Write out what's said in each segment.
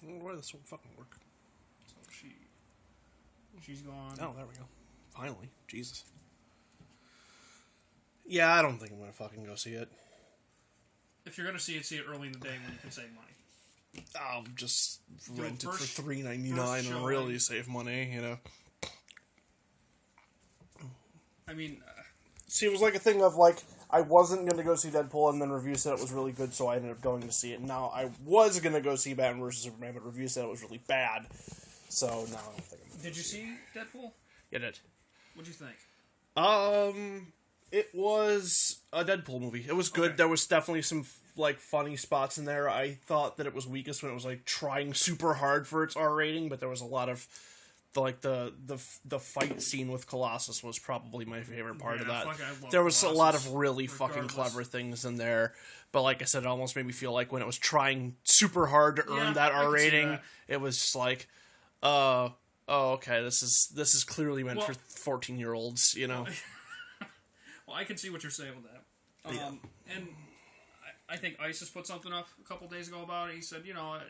I don't know why this won't fucking work. So she's gone. Oh, there we go. Finally. Jesus. Yeah, I don't think I'm gonna fucking go see it. If you're gonna see it early in the day when you can save money. I'll just rent it for first $3.99 and really save money, you know. I mean... See, it was like a thing of, like, I wasn't going to go see Deadpool, and then review said it was really good, so I ended up going to see it. Now, I was going to go see Batman vs. Superman, but review said it was really bad. So, now I don't think I'm going to Did you see Deadpool? Yeah, I did. What'd you think? It was a Deadpool movie. It was good. Okay. There was definitely some, like, funny spots in there. I thought that it was weakest when it was, like, trying super hard for its R rating, but there was a lot of... The fight scene with Colossus was probably my favorite part of that. There was Colossus, a lot of really fucking clever things in there, but like I said, it almost made me feel like when it was trying super hard to earn that R rating, it was just like, okay, this is clearly meant for 14-year-olds, you know. Well, I can see what you're saying with that. And I think ISIS put something up a couple days ago about it. He said, I'm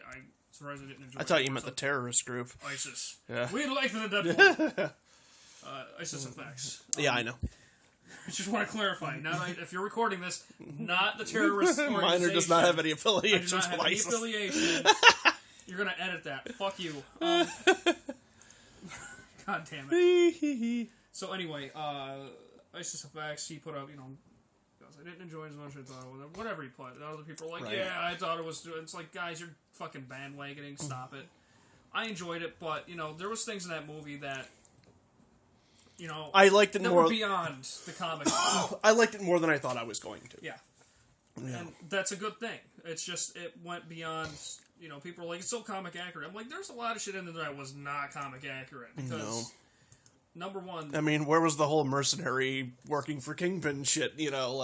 surprised I didn't enjoy it. I thought you meant the terrorist group. ISIS. Yeah. We like the Deadpool. ISIS effects. Yeah, I know. I just want to clarify. If you're recording this, not the terrorist organization. Minor does not have any affiliations I do not have with any ISIS. affiliation. You're going to edit that. Fuck you. God damn it. So anyway, ISIS effects, he put up, I didn't enjoy it as much as I thought it would. Whatever he put. Other people are like, yeah, I thought it was... It's like, guys, you're fucking bandwagoning. Stop it. I enjoyed it, but, there was things in that movie that, I liked it that more... were beyond the comic. I liked it more than I thought I was going to. Yeah. And that's a good thing. It's just, it went beyond... people are like, it's so comic accurate. I'm like, there's a lot of shit in there that was not comic accurate. Because... Number one... I mean, where was the whole mercenary working for Kingpin shit, that's all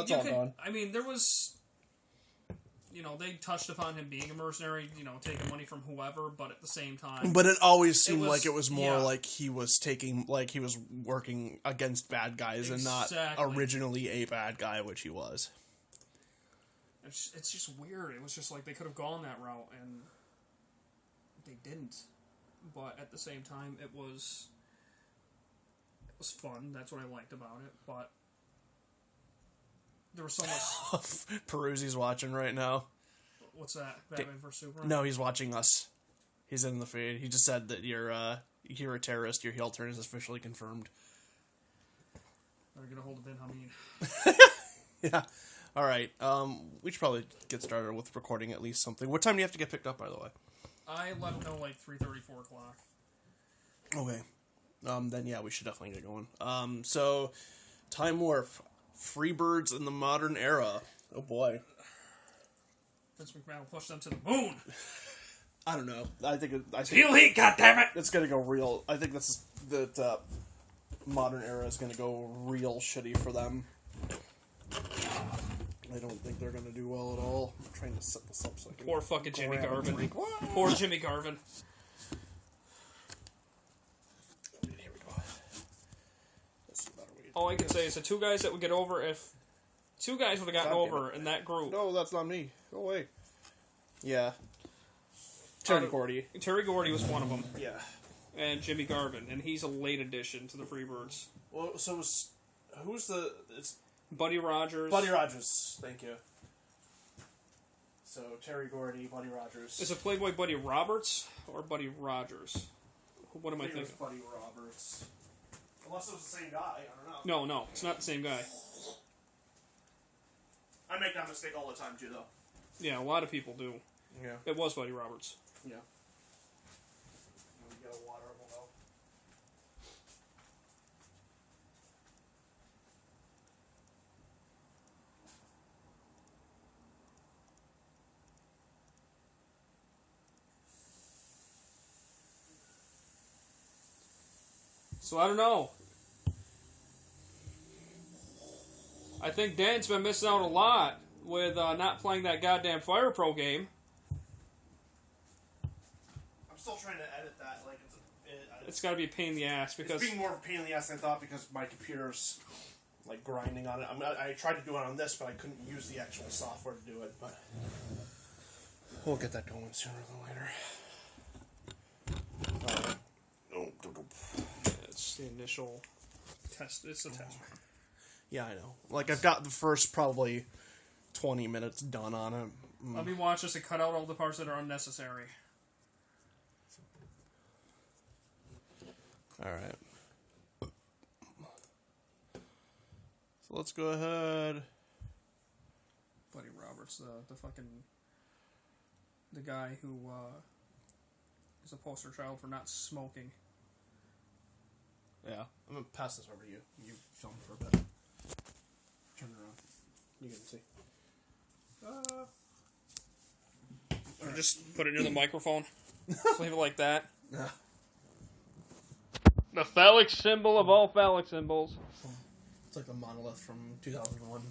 gone. I mean, there was... they touched upon him being a mercenary, taking money from whoever, but at the same time... But it always seemed like it was more like he was he was working against bad guys and not originally a bad guy, which he was. It's just weird. It was just like they could have gone that route, and they didn't. But at the same time, it was fun. That's what I liked about it. But there was so much... Peruzzi's watching right now. What's that? Batman vs. Superman? No, he's watching us. He's in the feed. He just said that you're a terrorist. Your heel turn is officially confirmed. Better get a hold of Ben Hamid. Yeah. All right. We should probably get started with recording at least something. What time do you have to get picked up, by the way? I let him know 3:30, 4 o'clock. Okay. Then yeah, we should definitely get going. So, Time Warp, Freebirds in the Modern Era. Oh boy. Vince McMahon will push them to the moon. I don't know. I think Steel heat, goddammit! It's gonna go real. I think that Modern Era is gonna go real shitty for them. I don't think they're gonna do well at all. I'm trying to set this up so I can... Poor fucking Jimmy Garvin. Poor Jimmy Garvin. Here we go. All I can say is the two guys that would get over if... Two guys would have gotten over in that group. No, that's not me. Go away. Yeah. Terry Gordy. Terry Gordy was one of them. Yeah. And Jimmy Garvin. And he's a late addition to the Freebirds. Well, so who's the... It's Buddy Rogers. Buddy Rogers. Thank you. So, Terry Gordy, Buddy Rogers. Is it Playboy Buddy Roberts or Buddy Rogers? What am I thinking? It was Buddy Roberts. Unless it was the same guy. I don't know. No, it's not the same guy. I make that mistake all the time, too, though. Yeah, a lot of people do. Yeah. It was Buddy Roberts. Yeah. Let me get a water, though. So, I don't know. I think Dan's been missing out a lot with not playing that goddamn Fire Pro game. I'm still trying to edit that. Like it's got to be a pain in the ass because it's being more of a pain in the ass than I thought because my computer's like grinding on it. I tried to do it on this, but I couldn't use the actual software to do it. But We'll get that going sooner than later. It's the initial test. It's a test. Yeah, I know. Like, I've got the first probably 20 minutes done on it. Let me watch this and cut out all the parts that are unnecessary. Alright. So let's go ahead. Buddy Roberts, the guy who is a poster child for not smoking. Yeah, I'm gonna pass this over to you. You film for a bit. Turn it around. You can see. Or just put it near the microphone. Just leave it like that. Yeah. The phallic symbol of all phallic symbols. It's like the monolith from 2001.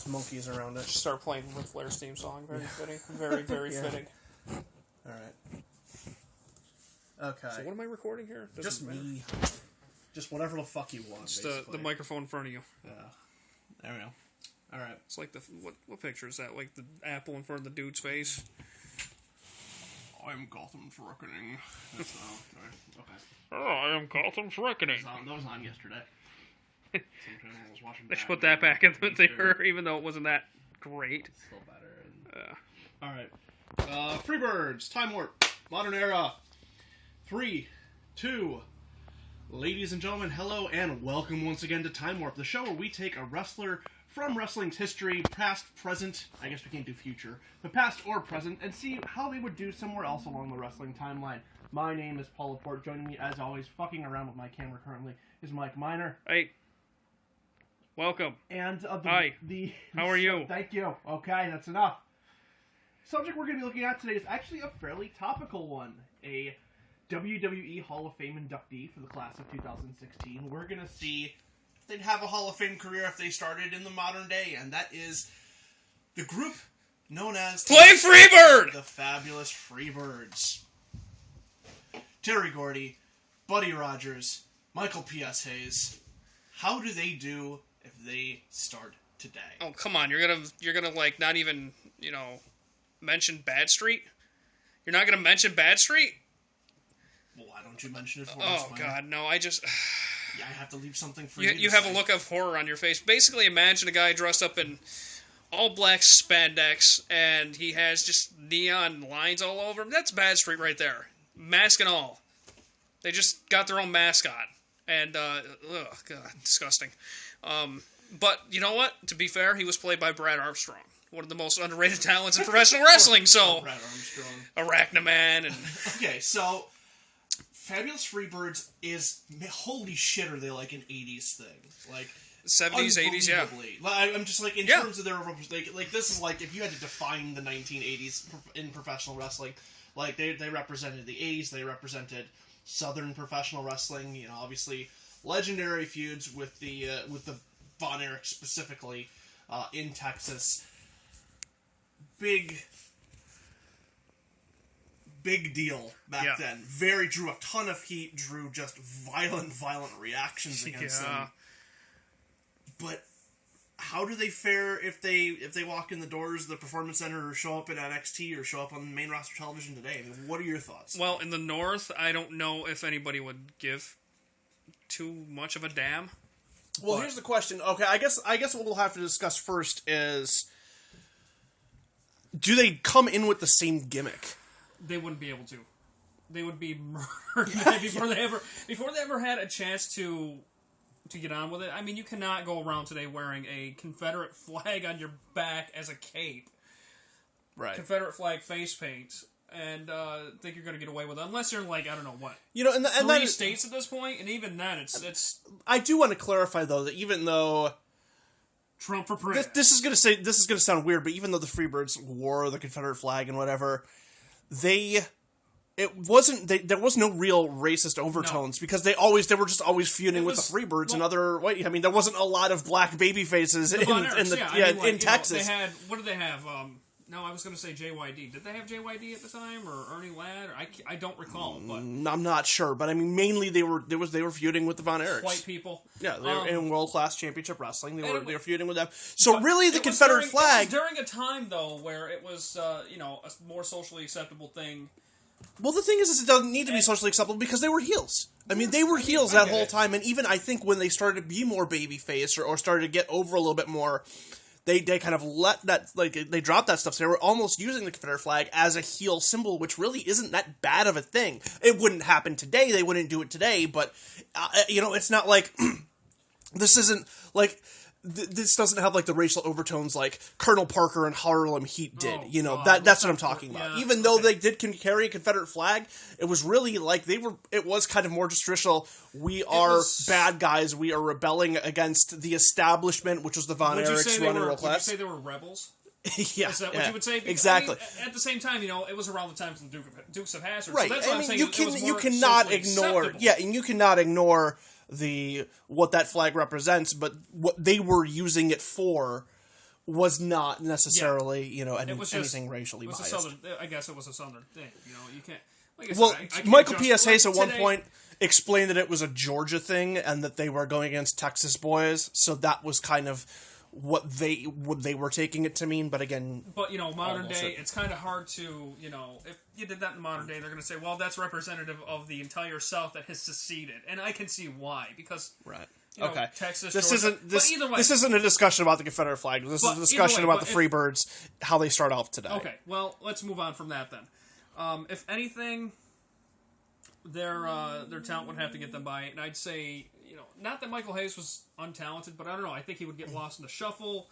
Monkeys around it. Start playing Ric Flair's theme song. Very fitting. Very, very fitting. Alright. Okay. So what am I recording here? Just me. Just whatever the fuck you want. Just the microphone in front of you. Yeah. There we go. Alright. It's like what picture is that? Like the apple in front of the dude's face? I am Gotham's Reckoning. That's okay. Oh, I am Gotham's Reckoning. That was on yesterday. I was watching they should put that back in the theater, even though it wasn't that great. It's still better. Alright. Freebirds, Time Warp, Modern Era. 3, 2. Ladies and gentlemen, hello and welcome once again to Time Warp, the show where we take a wrestler from wrestling's history, past, present, I guess we can't do future, but past or present, and see how they would do somewhere else along the wrestling timeline. My name is Paul Laporte. Joining me, as always, fucking around with my camera currently, is Mike Miner. Hey. Welcome. And Hi. How are you? Thank you. Okay, that's enough. Subject we're going to be looking at today is actually a fairly topical one. A WWE Hall of Fame inductee for the class of 2016. We're going to see if they'd have a Hall of Fame career if they started in the modern day, and that is the group known as... Play Freebird! The Fabulous Freebirds. Terry Gordy, Buddy Rogers, Michael P.S. Hayes. How do they do if they start today? Oh, come on. You're gonna like not even, mention Bad Street? You're not gonna mention Bad Street? Well, why don't you mention it for us? us? Oh, God, no. I just... Yeah, I have to leave something for you. You have a look of horror on your face. Basically, imagine a guy dressed up in all black spandex, and he has just neon lines all over him. That's Bad Street right there. Mask and all. They just got their own mascot. And, God, disgusting. But, you know what? To be fair, he was played by Brad Armstrong. One of the most underrated talents in professional wrestling, so... Brad Armstrong. Arachnaman and... Okay, so... Fabulous Freebirds is... Holy shit, are they like an 80s thing. Like... 70s, 80s, yeah. I'm just like, in terms of their... Like, this is like, if you had to define the 1980s in professional wrestling, like, they represented the 80s, they represented Southern professional wrestling, obviously legendary feuds with the Von Erich specifically in Texas. Big deal back then. Drew a ton of heat, drew just violent reactions against them. But how do they fare if they walk in the doors of the Performance Center or show up at NXT or show up on main roster television today? I mean, what are your thoughts? Well, in the North, I don't know if anybody would give too much of a damn. Well, here's the question. Okay, I guess what we'll have to discuss first is, do they come in with the same gimmick? They wouldn't be able to. They would be murdered before they ever had a chance to get on with it. I mean, you cannot go around today wearing a Confederate flag on your back as a cape. Right. Confederate flag face paint. And think you're going to get away with it. Unless you're like, I don't know what. And 3 states at this point, and even then, it's... I do want to clarify, though, that even though... Trump for president. This is going to sound weird, but even though the Freebirds wore the Confederate flag and whatever, there was no real racist overtones, because they were just always feuding with the Freebirds and other white. I mean, there wasn't a lot of black baby faces in Texas. They had, what did they have? No, I was going to say JYD. Did they have JYD at the time, or Ernie Ladd? I don't recall, but I'm not sure. But I mean, mainly they were feuding with the Von Erichs. White people. Yeah, they were in World Class Championship Wrestling. They were feuding with them. So really, the Confederate flag. It was during a time though where it was a more socially acceptable thing. Well, the thing is it doesn't need to be socially acceptable because they were heels. I mean, they were heels that whole time, and even I think when they started to be more babyface or started to get over a little bit more. They kind of let that, like, they dropped that stuff, so they were almost using the Confederate flag as a heel symbol, which really isn't that bad of a thing. It wouldn't happen today, they wouldn't do it today, but, it's not like, this isn't, like, this doesn't have, like, the racial overtones like Colonel Parker and Harlem Heat did, that's what I'm talking about. Yeah, even though they did carry a Confederate flag, it was really, like, it was kind of more just traditional, we are bad guys, we are rebelling against the establishment, which was the Von Erichs running World Class. Would you say they were rebels? Yeah. Is that what you would say? Because, exactly. I mean, at the same time, it was around the times of the Dukes of Hazzard. Right. So that's what I'm saying. You cannot ignore, acceptable. and you cannot ignore what that flag represents, but what they were using it for was not necessarily, anything racially biased. I guess it was a Southern thing. You can't. Like I said, Michael P.S. Hayes at one point explained that it was a Georgia thing and that they were going against Texas boys, so that was kind of what they were taking it to mean. But again, modern day, it's kind of hard to, if you did that in modern day, they're going to say, well, that's representative of the entire South that has seceded, and I can see why, because right. Okay. Texas, this Georgia. This isn't a discussion about the Confederate flag. This is a discussion about the Freebirds, how they start off today. Okay, well, let's move on from that then. If anything, their talent would have to get them by, and I'd say, not that Michael Hayes was untalented, but I don't know. I think he would get lost in the shuffle.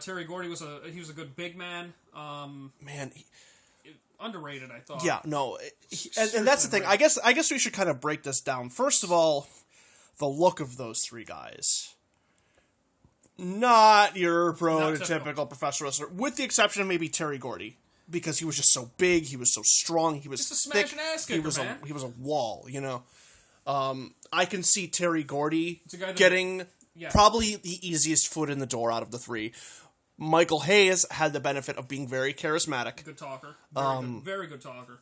Terry Gordy was a good big man. Underrated, I thought. Yeah, no, and that's the thing. I guess we should kind of break this down. First of all, the look of those three guys. Not your prototypical professional wrestler, with the exception of maybe Terry Gordy, because he was just so big, he was so strong, he was just a thick, smash and ass kicker, he was a wall, I can see Terry Gordy getting probably the easiest foot in the door out of the three. Michael Hayes had the benefit of being very charismatic. Good talker. Very good talker.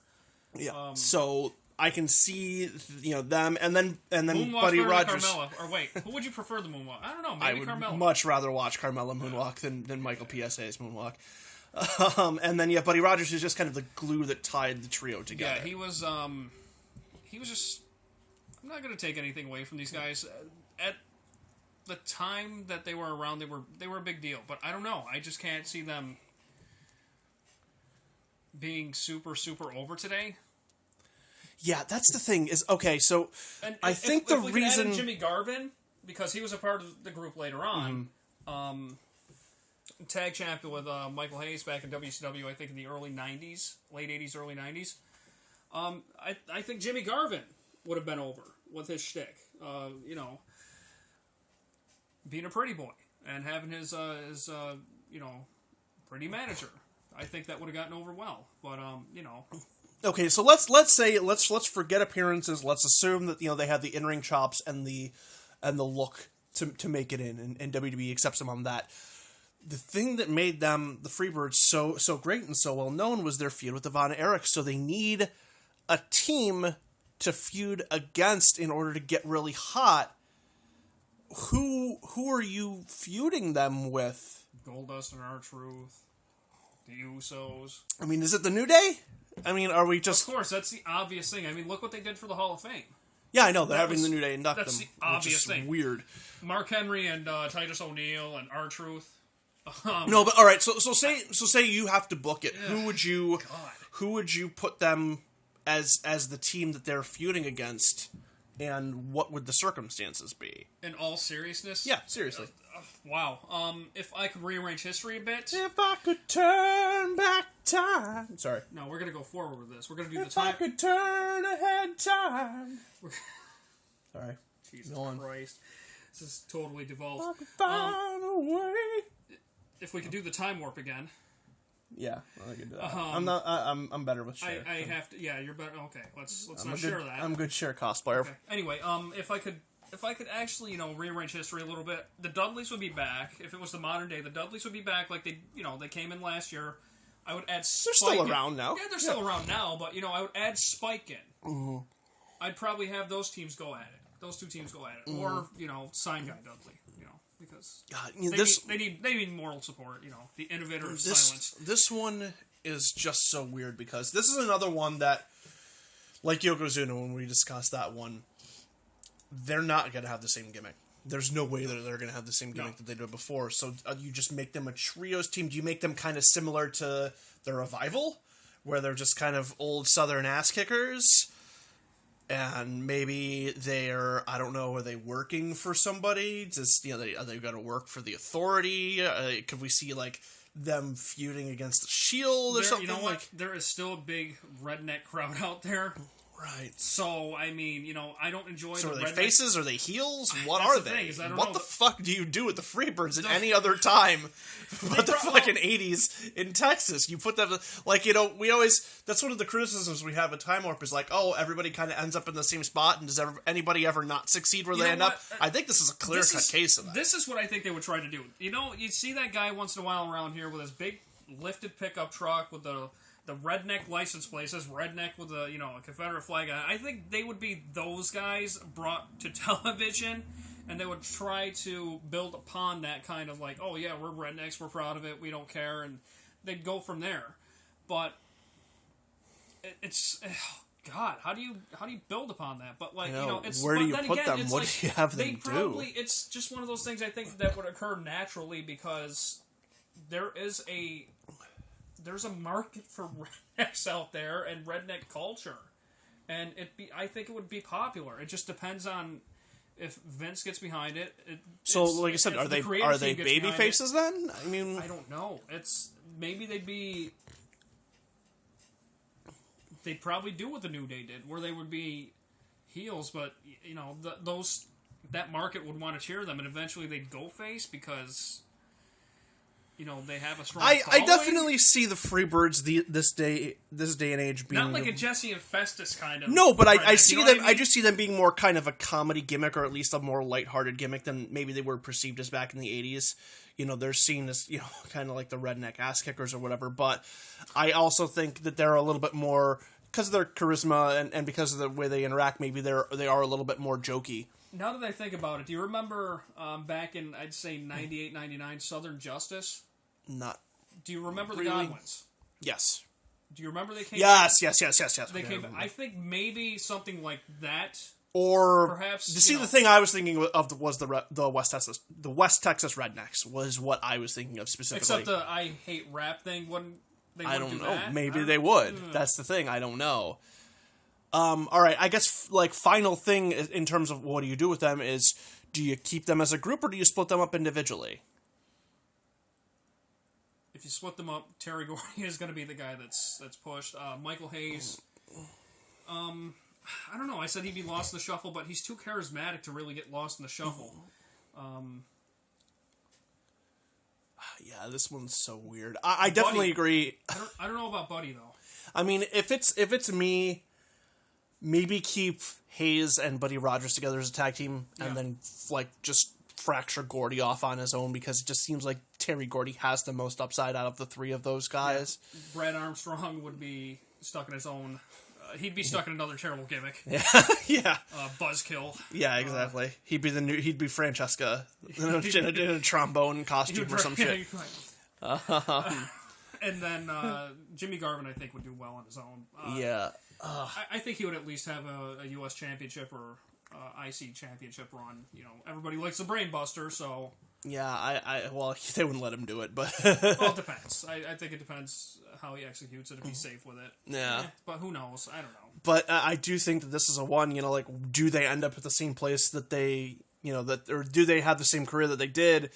Yeah. So I can see them, and then Buddy Rogers. Or wait, who would you prefer the moonwalk? I don't know. Maybe Carmella. I would much rather watch Carmella moonwalk than Michael P.S.A.'s moonwalk. And then Buddy Rogers is just kind of the glue that tied the trio together. Yeah, he was just. I'm not going to take anything away from these guys. At the time that they were around, they were a big deal. But I don't know. I just can't see them being super, super over today. Yeah, that's the thing. Is okay. So I think the reason add in Jimmy Garvin, because he was a part of the group later on, tag champion with Michael Hayes back in WCW. I think in the early '90s, late '80s, early '90s. I think Jimmy Garvin would have been over with his shtick. Being a pretty boy and having his pretty manager. I think that would have gotten over well. But Okay, so let's forget appearances. Let's assume that they have the in-ring chops and the look to make it in, and WWE accepts them on that. The thing that made them, the Freebirds, so great and so well known was their feud with the Von Erichs. So they need a team to feud against in order to get really hot. Who are you feuding them with? Goldust and R-Truth, the Usos. I mean, is it the New Day? I mean, are we just... Of course, that's the obvious thing. I mean, look what they did for the Hall of Fame. Yeah, I know, they're having the New Day induct them. That's the obvious thing. Weird. Mark Henry and Titus O'Neil and R-Truth. No, but all right. So say you have to book it. Who would you put them as the team that they're feuding against, and what would the circumstances be? In all seriousness? Yeah, seriously. Wow. If I could rearrange history a bit. If I could turn back time. Sorry. No, we're gonna go forward with this. We're gonna do the time. If I could turn ahead time. Sorry. Jesus Christ. This is totally devolved. I could find a way. If we could do the time warp again. Yeah, I could do that. I'm better with Cher. I have to. Yeah, you're better. Okay, let's not share that. I'm a good Cher cosplayer. Okay. Anyway, if I could actually, rearrange history a little bit, the Dudleys would be back. If it was the modern day, the Dudleys would be back. Like they came in last year. I would add Spike. They're still around now. Yeah, they're still around now, but, I would add Spike in. Mm-hmm. I'd probably have those teams go at it. Those two teams go at it. Mm-hmm. Or, sign Guy Dudley, because they need moral support, the innovator of silence. This one is just so weird because this is another one that, like Yokozuna, when we discussed that one, they're not going to have the same gimmick. There's no way that they're going to have the same gimmick that they did before. So you just make them a trios team. Do you make them kind of similar to the Revival, where they're just kind of old Southern ass kickers? And maybe they're, I don't know, are they working for somebody? Just, they got to work for the Authority? Could we see, like, them feuding against the Shield or something? You know what? There is still a big redneck crowd out there. Right. So, I mean, I don't enjoy so the are they redneck... faces? Are they heels? What are they? What the fuck do you do with the Freebirds at any other time but the fucking 80s in Texas? You put them... Like, we always... That's one of the criticisms we have at Time Warp is like, oh, everybody kind of ends up in the same spot, and does anybody ever not succeed where they end up? I think this is a clear-cut case of that. This is what I think they would try to do. You see that guy once in a while around here with his big lifted pickup truck with the redneck license plate, says redneck with a Confederate flag on it. I think they would be those guys brought to television, and they would try to build upon that kind of like, oh yeah, we're rednecks, we're proud of it, we don't care, and they'd go from there. But it's God, how do you build upon that? But like it's where do you put again, them? What do you have them do? It's just one of those things I think that would occur naturally because there's a market for rednecks out there and redneck culture, and I think it would be popular. It just depends on if Vince gets behind it. So, like I said, are they baby faces then? I mean, I don't know. Maybe they'd probably do what the New Day did, where they would be heels, but that market would want to cheer them, and eventually they'd go face because. They have a strong following. I definitely see the Freebirds this day and age being not like a Jesse and Festus kind of. No, but I see them. I just see them being more kind of a comedy gimmick, or at least a more lighthearted gimmick than maybe they were perceived as back in the 80s. They're seen as kind of like the redneck ass kickers or whatever. But I also think that they're a little bit more because of their charisma and because of the way they interact. Maybe they are a little bit more jokey. Now that I think about it, do you remember back in I'd say 98, 99 Southern Justice? Not. Do you remember really? The Godwins? yes. Do you remember they came? Yes. They came. I think maybe something like that, or perhaps. The thing I was thinking of was the West Texas Rednecks was what I was thinking of specifically. Except the I hate rap thing wouldn't. I don't know. That? Maybe they would. That's the thing. I don't know. All right. I guess like final thing in terms of what do you do with them is do you keep them as a group or do you split them up individually? If you split them up, Terry Gordy is going to be the guy that's pushed. Michael Hayes, I don't know. I said he'd be lost in the shuffle, but he's too charismatic to really get lost in the shuffle. Yeah, this one's so weird. I definitely agree. I don't know about Buddy though. I mean, if it's me, maybe keep Hayes and Buddy Rogers together as a tag team, and then just fracture Gordy off on his own because it just seems like Terry Gordy has the most upside out of the three of those guys. Yeah. Brad Armstrong would be stuck in his own. He'd be stuck in another terrible gimmick. Yeah. Buzzkill. Yeah, exactly. He'd be Francesca in a trombone costume or some shit. And then Jimmy Garvin, I think, would do well on his own. I think he would at least have a U.S. championship or IC championship run. Everybody likes the Brainbuster, so. Yeah, well, they wouldn't let him do it, but. Well, it depends. I think it depends how he executes it, if he's safe with it. Yeah. But who knows? I don't know. But I do think that this is a one, do they end up at the same place that they, or do they have the same career that they did?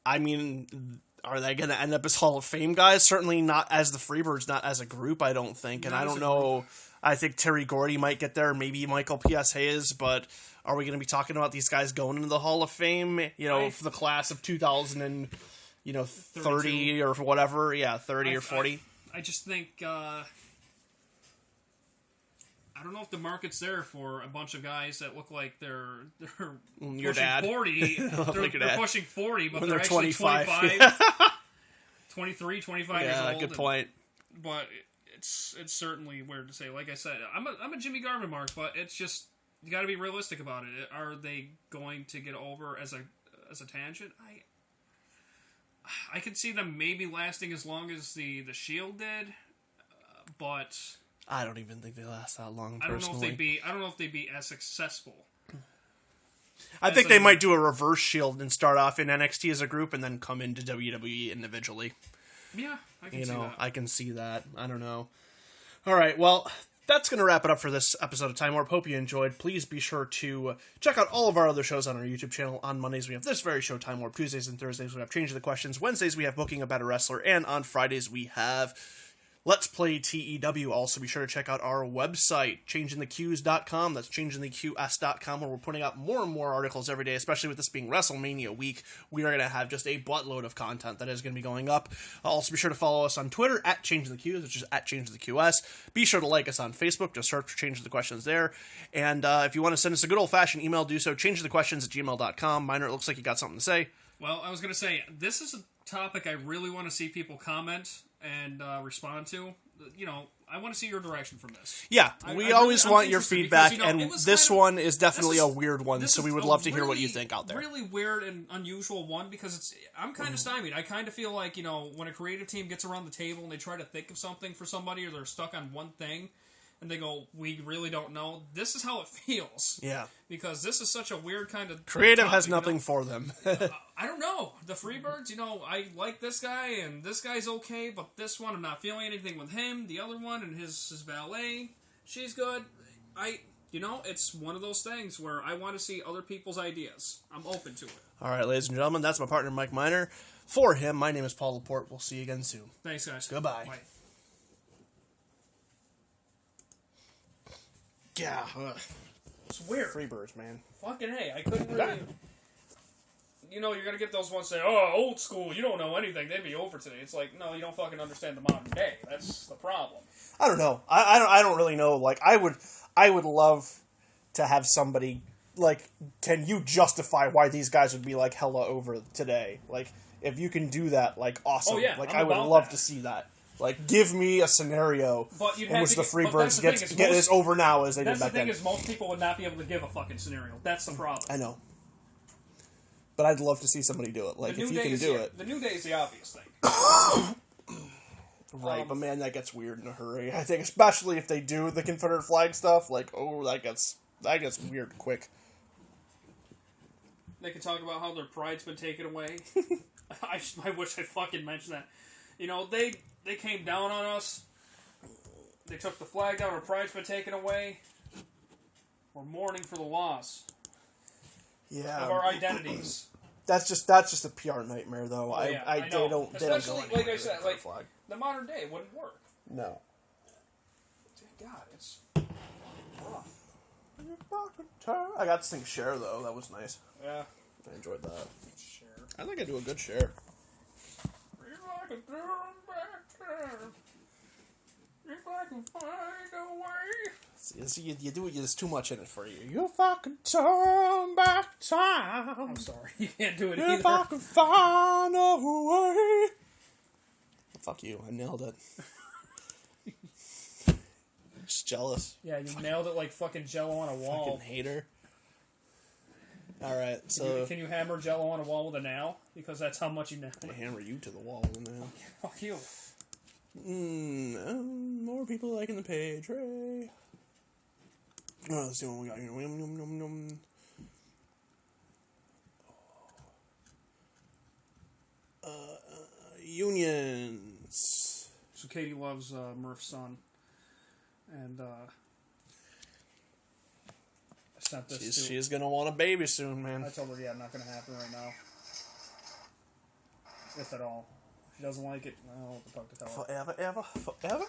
I mean, are they going to end up as Hall of Fame guys? Certainly not as the Freebirds, not as a group, I don't think. And I don't know. I think Terry Gordy might get there, maybe Michael P.S. Hayes, but are we going to be talking about these guys going into the Hall of Fame, for the class of 2000 and, 30 or whatever? Yeah, 30 or 40. I just think, I don't know if the market's there for a bunch of guys that look like they're your pushing dad. 40. They're pushing 40, but when they're actually 25. 23, 25 years old. Yeah, good point. But it's certainly weird to say. Like I said, I'm a Jimmy Garvin mark, but it's just, you got to be realistic about it. Are they going to get over as a tangent? I could see them maybe lasting as long as the Shield did, but I don't even think they last that long. I don't know if they'd be as successful. I think they might do a reverse Shield and start off in NXT as a group and then come into WWE individually. Yeah, I can see that. I can see that. I don't know. All right, well, that's going to wrap it up for this episode of Time Warp. Hope you enjoyed. Please be sure to check out all of our other shows on our YouTube channel. On Mondays, we have this very show, Time Warp. Tuesdays and Thursdays, we have Changing the Questions. Wednesdays, we have Booking a Better Wrestler. And on Fridays, we have Let's Play TEW. Also, be sure to check out our website, changingtheqs.com. That's changingtheqs.com, where we're putting out more and more articles every day, especially with this being WrestleMania week. We are going to have just a buttload of content that is going to be going up. Also, be sure to follow us on Twitter, at changingtheqs, which is at changingtheqs. Be sure to like us on Facebook. Just search for Changing the Questions there. And if you want to send us a good old-fashioned email, do so, changingthequestions@gmail.com. Minor, it looks like you got something to say. Well, I was going to say, this is a topic I really want to see people comment and respond to. You know, I want to see your direction from this. Yeah, we always want your feedback, because, and this one is definitely a weird one, so we would love to hear what you think out there. Really weird and unusual one, because I'm kind of stymied. I kind of feel like, you know, when a creative team gets around the table and they try to think of something for somebody, or they're stuck on one thing, and they go, we really don't know. This is how it feels. Yeah. Because this is such a weird kind of creative topic, has nothing for them. I don't know. The Freebirds, you know, I like this guy, and this guy's okay, but this one, I'm not feeling anything with him. The other one, and his valet, she's good. You know, it's one of those things where I want to see other people's ideas. I'm open to it. All right, ladies and gentlemen, that's my partner, Mike Miner. For him, my name is Paul Laporte. We'll see you again soon. Thanks, guys. Goodbye. Bye. Yeah. It's weird. Freebirds, man. Fucking hey, I couldn't really... You know, you're gonna get those ones saying, oh, old school, you don't know anything, they'd be over today. It's like, no, you don't fucking understand the modern day. That's the problem. I don't know. I don't really know. Like, I would love to have somebody, like, can you justify why these guys would be, like, hella over today? Like, if you can do that, like, awesome. Oh, yeah, like, I would love to see that. Like, give me a scenario in which the Freebirds get as over now as they did back then. That's the thing, is most people would not be able to give a fucking scenario. That's the problem. I know. But I'd love to see somebody do it. Like, if you can do it. The New Day is the obvious thing. Right, but man, that gets weird in a hurry. I think, especially if they do the Confederate flag stuff, like, oh, that gets weird quick. They can talk about how their pride's been taken away. I wish I fucking mentioned that. You know, they came down on us. They took the flag down. Our pride's been taken away. We're mourning for the loss of our identities. That's just a PR nightmare, though. Oh, yeah, I know. They don't go like I said, like flag. The modern day wouldn't work. No. God, it's rough. I got to sing Cher, though. That was nice. Yeah, I enjoyed that. Cher. I think I do a good Cher. If I can find a way. See, you do it. There's too much in it for you. If I could turn back time. I'm sorry, you can't do it either. If I could find a way. Fuck you! I nailed it. Just jealous. Yeah, you nailed it like fucking Jello on a wall. Fucking hater. All right, so can you hammer Jello on a wall with a nail? Because that's how much you nail. I hammer you to the wall with a nail. Fuck you. More people liking the page, Ray. Oh, let's see what we got here. Unions. So Katie loves Murph's son, and I sent this. She's gonna want a baby soon, man. I told her, yeah, not gonna happen right now, if at all. She doesn't like it. I don't know what the fuck to tell her. Forever.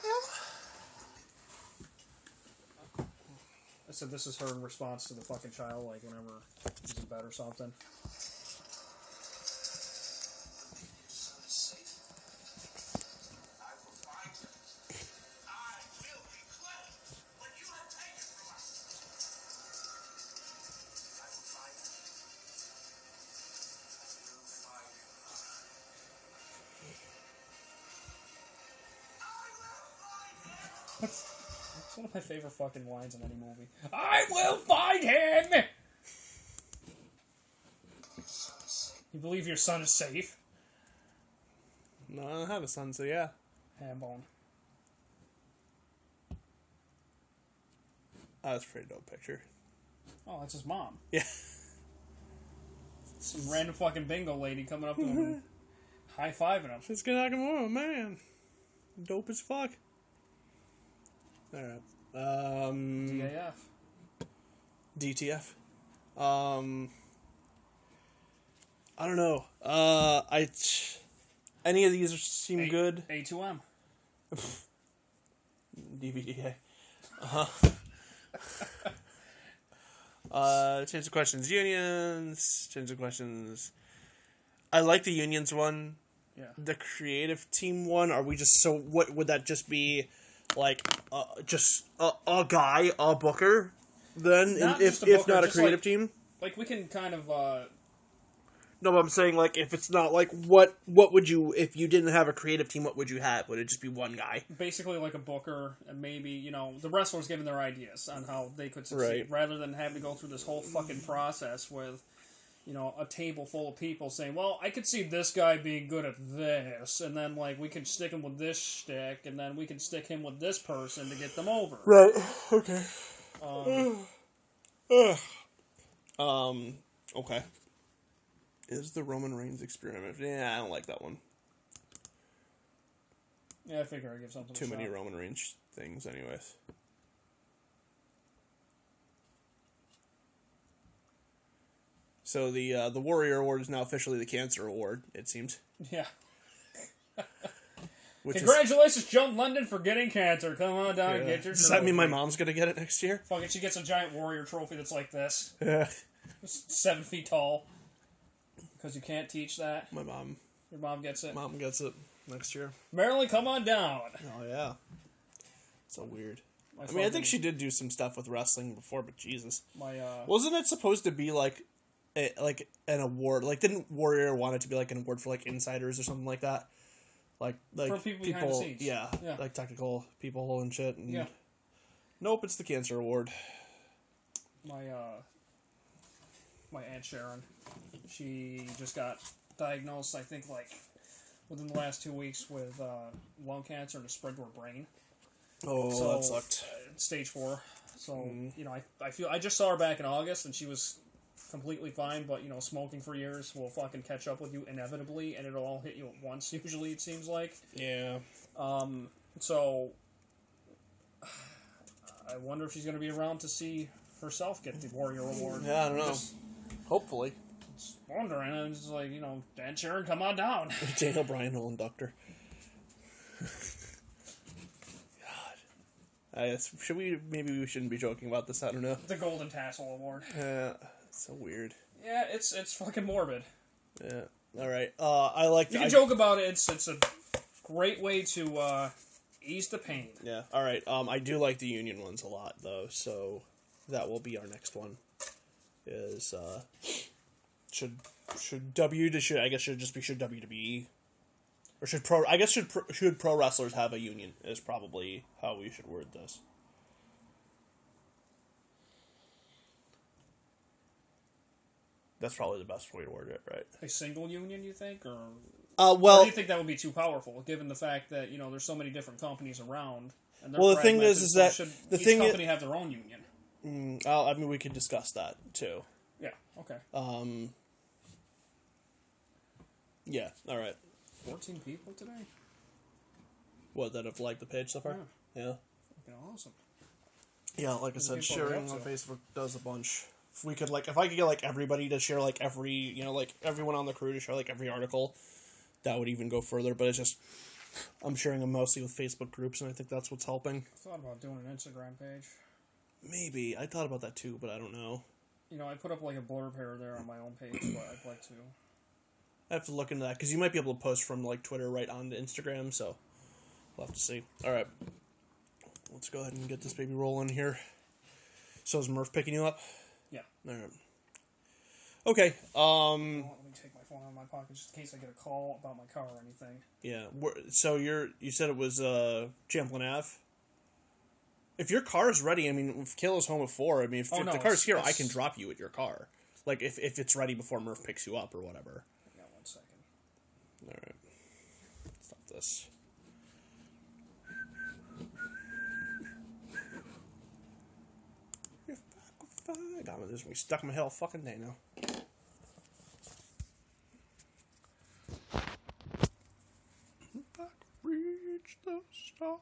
I said this is her in response to the fucking child, like whenever he's in bed or something. It's one of my favorite fucking lines in any movie. I will find him! You believe your son is safe? No, I don't have a son, so yeah. Hambone. That's a pretty dope picture. Oh, that's his mom. Yeah. Some random fucking bingo lady coming up to him, high-fiving him. It's good Nakamura, man. Dope as fuck. Alright. DAF. DTF. I don't know. Any of these seem good. A2M. DVDA. Change the questions. Unions. Change the questions. I like the unions one. Yeah. The creative team one. Are we just so? What would that just be? Like, just a guy, a booker. Then, if not a creative team. Like we can kind of. No, but I'm saying, like, if it's not, like, what would you, if you didn't have a creative team, what would you have? Would it just be one guy? Basically, like a booker, and maybe, the wrestlers giving their ideas on how they could succeed, right. Rather than having to go through this whole fucking process with, a table full of people saying, well, I could see this guy being good at this, and then, like, we can stick him with this shtick, and then we can stick him with this person to get them over. Right, okay. Okay. Is the Roman Reigns experiment? Yeah, I don't like that one. Yeah, I figure I'd give something Too many Roman Reigns things, anyways. So the Warrior Award is now officially the Cancer Award, it seems. Yeah. Congratulations, John London, for getting cancer. Come on down and get your trophy. Does that mean my mom's going to get it next year? Fuck it, she gets a giant Warrior trophy that's like this. Yeah. 7 feet tall. Because you can't teach that. My mom. Your mom gets it? Mom gets it next year. Marilyn, come on down. Oh, yeah. So weird. I think she did do some stuff with wrestling before, but Jesus. Wasn't it supposed to be, like an award? Like, didn't Warrior want it to be, like, an award for, like, insiders or something like that? Like for people behind the scenes. Yeah, like, technical people and shit. And yeah. Nope, it's the Cancer Award. My Aunt Sharon, she just got diagnosed, I think, like, within the last 2 weeks with lung cancer and a spread to her brain. Oh, so, that sucked. Stage 4. So, I just saw her back in August, and she was completely fine, but, smoking for years will fucking catch up with you inevitably, and it'll all hit you at once, usually, it seems like. Yeah. So, I wonder if she's going to be around to see herself get the Warrior Award. Yeah, I don't know. Hopefully. Just wondering. I'm just like, Dan Sharon, come on down. Daniel Bryan will induct her. God. Maybe we shouldn't be joking about this, I don't know. The Golden Tassel Award. Yeah, so weird. Yeah, it's fucking morbid. Yeah. Alright. I like You can joke about it. It's a great way to ease the pain. Yeah. Alright. I do like the union ones a lot, though, so that will be our next one. Is should WWE or should pro wrestlers have a union is probably how we should word this. That's probably the best way to word it, right? A single union, you think, or well, or do you think that would be too powerful, given the fact that there's so many different companies around? And the thing is that should each company have their own union? I mean, we could discuss that too. Yeah. Okay. Yeah. All right. 14 people today. What, that have liked the page so far? Yeah. Fucking awesome. Yeah, like I said, sharing on Facebook does a bunch. If we could, if I could get everybody to share every, everyone on the crew to share every article, that would even go further. But it's just, I'm sharing them mostly with Facebook groups, and I think that's what's helping. I thought about doing an Instagram page. Maybe. I thought about that too, but I don't know. I put up a blurb here or there on my own page, but I'd like to. I have to look into that, because you might be able to post from Twitter right onto Instagram, so we'll have to see. Alright. Let's go ahead and get this baby rolling here. So is Murph picking you up? Yeah. Alright. Okay, let me take my phone out of my pocket just in case I get a call about my car or anything. Yeah. So you said it was Champlain Ave? If your car is ready, I mean, if Kayla's home at 4, I mean, if the car's here, I can drop you at your car. Like, if it's ready before Murph picks you up or whatever. Hang on 1 second. Alright. Stop this. God, this is gonna be stuck in my head all fucking day now. If I could reach the stars,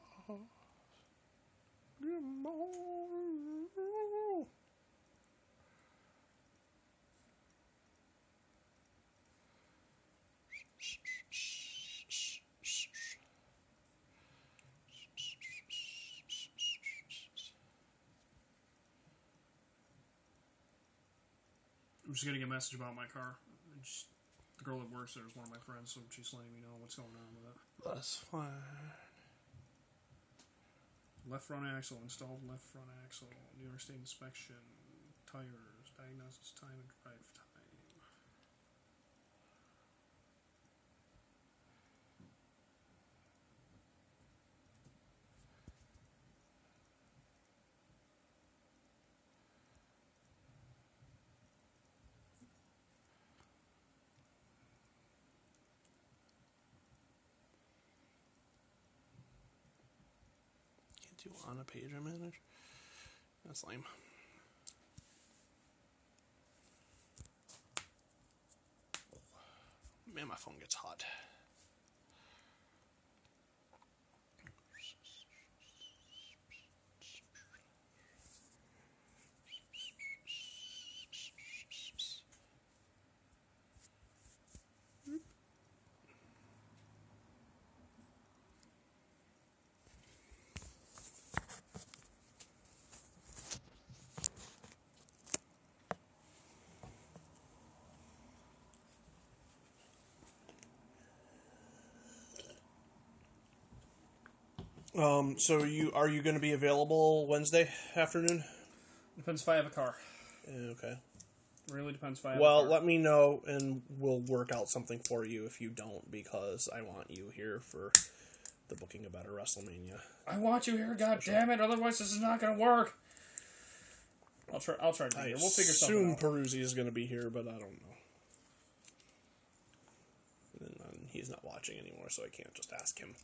come on. I'm just getting a message about my car. The girl that works there is one of my friends, so she's letting me know what's going on with it. That's fine. Left front axle, installed left front axle, New York State inspection, tires, diagnosis time and drive time. Do on a page I manage? That's lame. Man, my phone gets hot. So are you going to be available Wednesday afternoon? Depends if I have a car. Okay. Really depends if I have a car. Well, let me know, and we'll work out something for you if you don't, because I want you here for the Booking a Better WrestleMania. I want you here, goddammit, otherwise this is not going to work. I'll try to be here. We'll figure something out. I assume Peruzzi is going to be here, but I don't know. And he's not watching anymore, so I can't just ask him.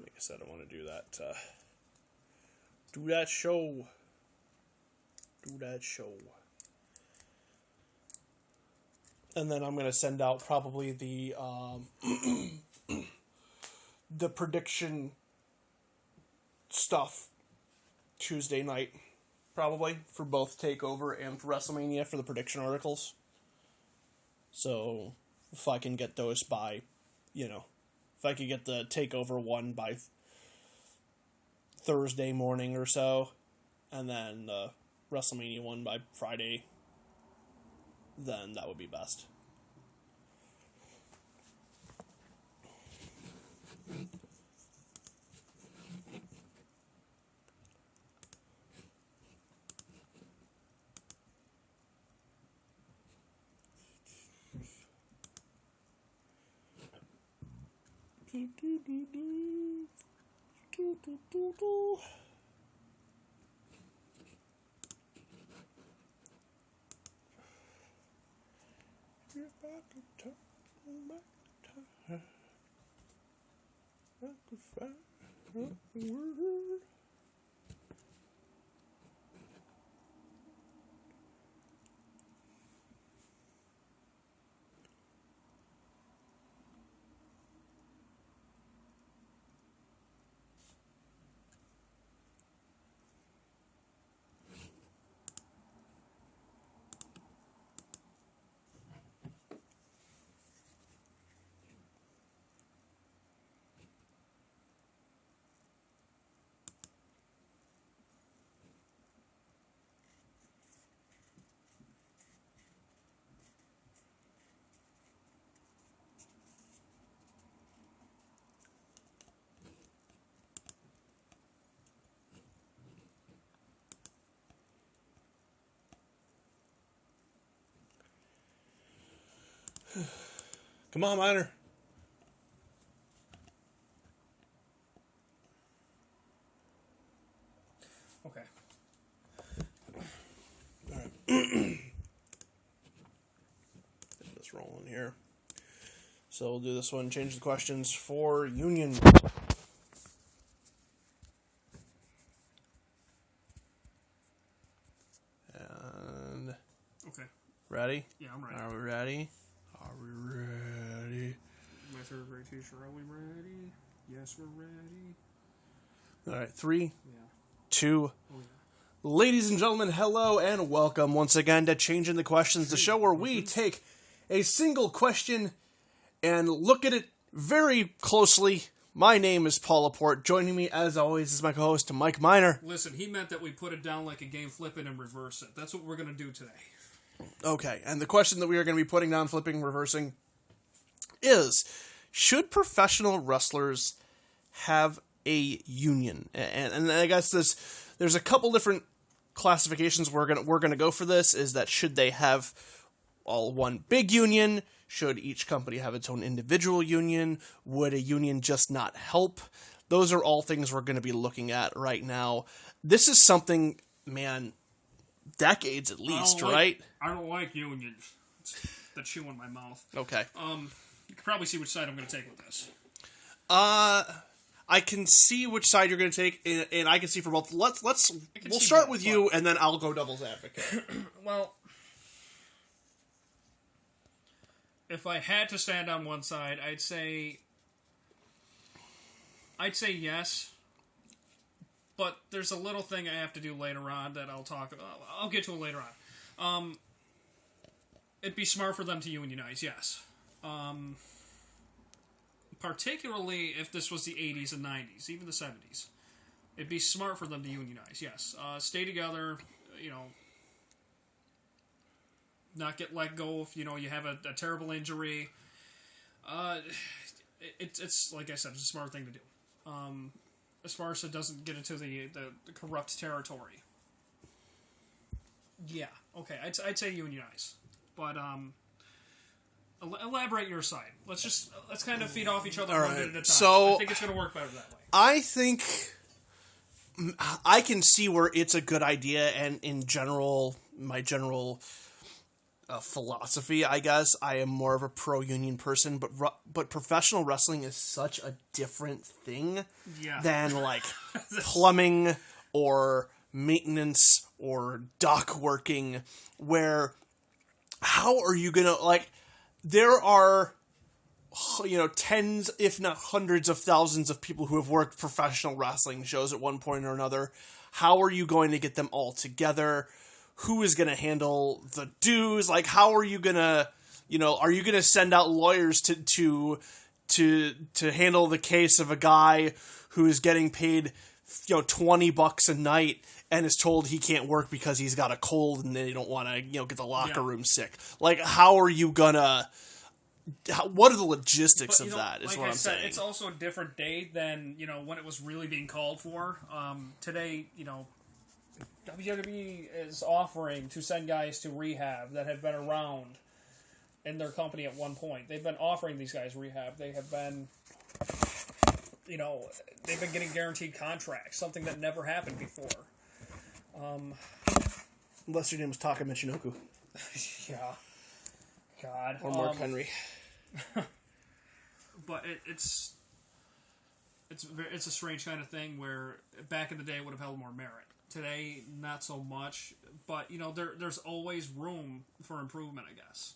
Like I said, I want to do that. Do that show. And then I'm going to send out probably the the prediction stuff Tuesday night, probably, for both TakeOver and for WrestleMania for the prediction articles. So if I can get those by, if I could get the TakeOver one by Thursday morning or so, and then the WrestleMania one by Friday, then that would be best. If I could turn back time, I could find a word. Come on, Miner. Get this rolling here. So we'll do this one. Change the questions for union. And okay. Ready? Yeah, I'm ready. Are we ready? Are we ready? My third grade teacher. Are we ready? Yes, we're ready. All right, 3, Yeah. 2. Oh, yeah. Ladies and gentlemen, hello and welcome once again to Changing the Questions, the show where we take a single question and look at it very closely. My name is Paul Laporte. Joining me, as always, is my co-host, Mike Miner. Listen, he meant that we put it down like a game, flip it, and reverse it. That's what we're going to do today. Okay, and the question that we are going to be putting down, flipping, reversing, is, should professional wrestlers have a union? And I guess there's a couple different classifications we're gonna go for this. Is that, should they have all one big union? Should each company have its own individual union? Would a union just not help? Those are all things we're going to be looking at right now. This is something, man, decades at least, right? I don't like unions. It's the chew in my mouth. Okay. You can probably see which side I'm going to take with this. I can see which side you're going to take, and I can see for both. We'll start with you, and then I'll go devil's advocate. Well, if I had to stand on one side, I'd say yes. But there's a little thing I have to do later on that I'll get to it later on. It'd be smart for them to unionize, yes. Particularly if this was the 80s and 90s, even the 70s. It'd be smart for them to unionize, yes. Stay together, not get let go if, you have a terrible injury. It's like I said, it's a smart thing to do. As far as it doesn't get into the corrupt territory. Yeah, okay, I'd say unionize. But, elaborate your side. Let's kind of feed off each other one bit at a time. So, I think it's going to work better that way. I think I can see where it's a good idea, and in general, my general philosophy, I guess, I am more of a pro-union person, but professional wrestling is such a different thing than, like, plumbing or maintenance or dock working, where how are you gonna, like, there are, tens, if not hundreds of thousands of people who have worked professional wrestling shows at one point or another. How are you going to get them all together? Who is going to handle the dues? Like, how are you going to, are you going to send out lawyers to handle the case of a guy who is getting paid, $20 a night and is told he can't work because he's got a cold and they don't want to, get the locker room sick? Like, how are you gonna, what are the logistics of that is what I'm saying. It's also a different day than, when it was really being called for. Today, WWE is offering to send guys to rehab that have been around in their company at one point. They've been offering these guys rehab. They have been, they've been getting guaranteed contracts, something that never happened before. Unless your name was Taka Michinoku. Yeah. God. Or Mark Henry. But it's a strange kind of thing where back in the day it would have held more merit. Today, not so much. But, there's always room for improvement, I guess.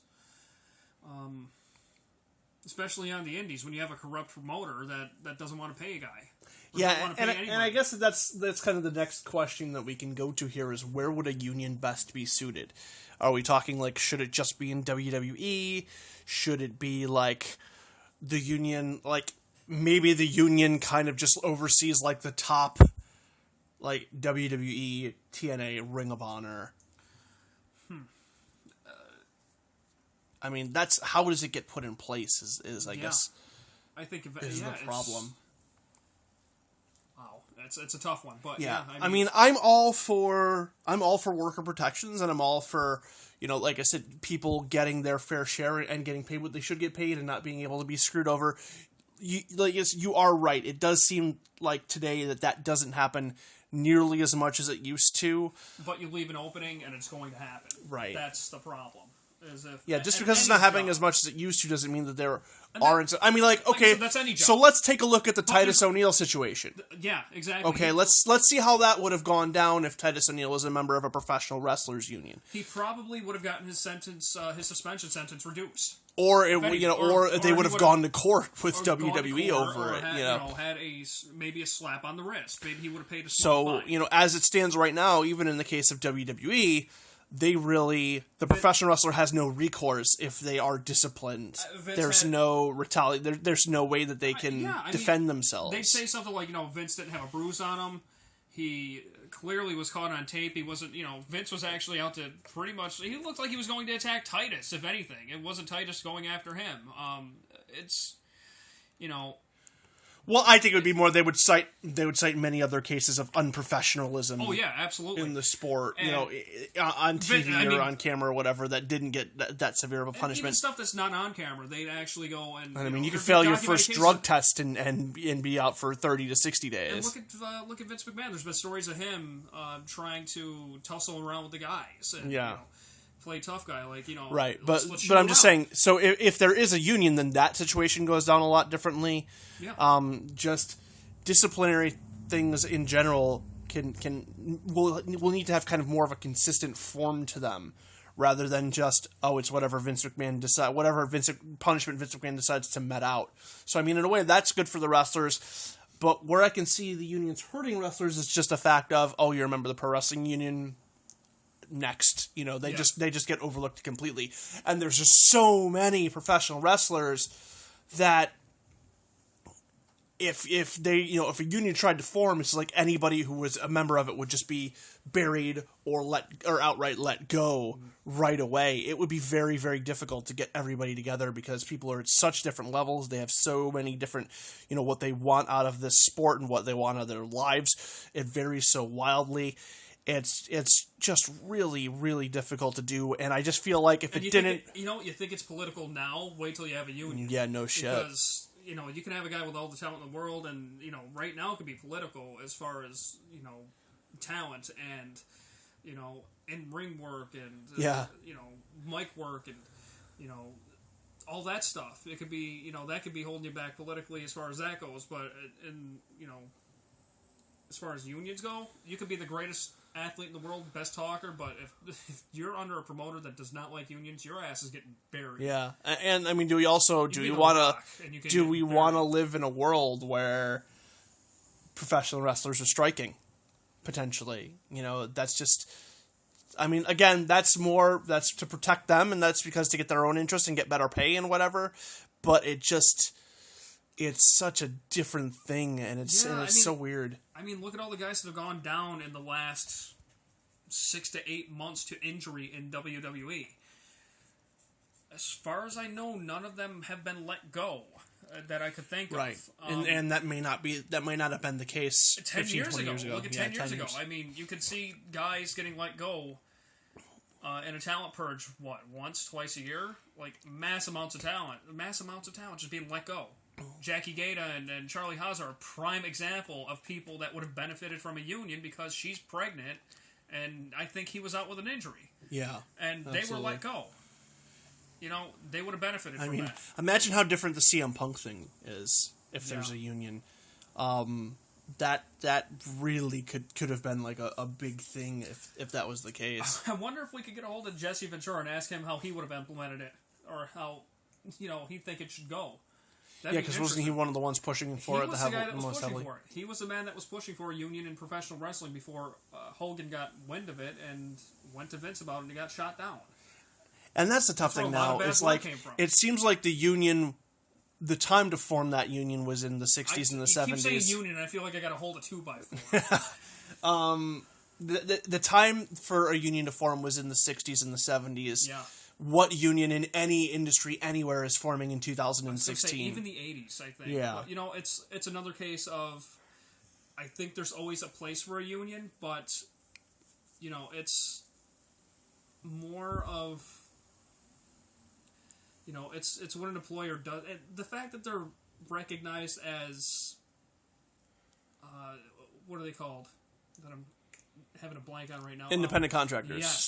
Especially on the indies, when you have a corrupt promoter that doesn't want to pay a guy. Yeah, and I guess that's kind of the next question that we can go to here is, where would a union best be suited? Are we talking, like, should it just be in WWE? Should it be, like, the union, like, maybe the union kind of just oversees, like, the top, like, WWE, TNA, Ring of Honor? I mean, that's, how does it get put in place is I guess, I think is the problem. It's a tough one, but I mean, I'm all for worker protections, and I'm all for, like I said, people getting their fair share and getting paid what they should get paid and not being able to be screwed over. you are right. It does seem like today that doesn't happen nearly as much as it used to. But you leave an opening, and it's going to happen. Right. That's the problem. Just because it's not happening as much as it used to doesn't mean that there aren't. I mean, okay. That's any job. So let's take a look at the Titus O'Neil situation. Yeah, exactly. Okay, let's see how that would have gone down if Titus O'Neil was a member of a professional wrestlers union. He probably would have gotten his suspension sentence reduced. Or they would have gone to court with WWE over it. Had maybe a slap on the wrist. Maybe he would have paid a small fine. So as it stands right now, even in the case of WWE. The professional wrestler has no recourse if they are disciplined. There's no retaliation. There's no way that they can defend themselves. They say something like, Vince didn't have a bruise on him. He clearly was caught on tape. He wasn't, Vince was actually out to pretty much. He looked like he was going to attack Titus, if anything. It wasn't Titus going after him. It's. Well, I think it would be more they would cite many other cases of unprofessionalism. Oh yeah, absolutely. In the sport, on TV or on camera or whatever that didn't get that severe of a punishment. Even stuff that's not on camera, they'd actually go and. I mean, you could fail your first drug test and be out for 30 to 60 days. And look at Vince McMahon. There's been stories of him trying to tussle around with the guys. And, play tough guy, right? But I'm just saying. So if there is a union, then that situation goes down a lot differently. Yeah. Just disciplinary things in general will need to have kind of more of a consistent form to them, rather than just it's whatever punishment Vince McMahon decides to met out. So I mean, in a way, that's good for the wrestlers. But where I can see the unions hurting wrestlers is just a fact of you're a member of the pro wrestling union. Next, they just get overlooked completely, and there's just so many professional wrestlers that if a union tried to form, it's like anybody who was a member of it would just be buried or outright let go right away. It would be very, very difficult to get everybody together because people are at such different levels. They have so many different, what they want out of this sport and what they want out of their lives. It varies so wildly. It's just really, really difficult to do, and I just feel like if it didn't... you think it's political now, wait till you have a union. Yeah, no shit. Because, you can have a guy with all the talent in the world, and, right now it could be political as far as, talent and, in-ring work and, mic work and, all that stuff. It could be, that could be holding you back politically as far as that goes, but, as far as unions go, you could be the greatest athlete in the world, best talker, but if you're under a promoter that does not like unions, your ass is getting buried. Yeah, and I mean, do we want to live in a world where professional wrestlers are striking potentially? That's just. I mean, again, that's to protect them, and that's because to get their own interest and get better pay and whatever. But it's such a different thing, and it's so weird. I mean, look at all the guys that have gone down in the last 6 to 8 months to injury in WWE. As far as I know, none of them have been let go that I could think of. Right, and that may not have been the case 10 years ago. Look at 10 years ago. I mean, you could see guys getting let go in a talent purge. Once, twice a year? Like mass amounts of talent just being let go. Jackie Gata and Charlie Haas are a prime example of people that would have benefited from a union because she's pregnant, and I think he was out with an injury. Yeah. And absolutely. They were let go. They would have benefited from that. Imagine how different the CM Punk thing is if there's a union. That really could have been like a big thing if that was the case. I wonder if we could get a hold of Jesse Ventura and ask him how he would have implemented it, or how he'd think it should go. Because wasn't he one of the ones pushing for it? He was the man that was pushing for a union in professional wrestling before Hogan got wind of it and went to Vince about it and he got shot down. And that's the tough thing now. It's like it seems like the union, the time to form that union was in the 60s and the 70s. I keep saying union, and I feel like I got to hold a 2x4. The time for a union to form was in the 60s and the 70s. Yeah. What union in any industry anywhere is forming in 2016? Even the 80s, I think. Yeah. But, it's another case of, I think there's always a place for a union, but, it's more of, it's what an employer does. The fact that they're recognized as what are they called? That I'm having a blank on right now. Independent contractors. Yes,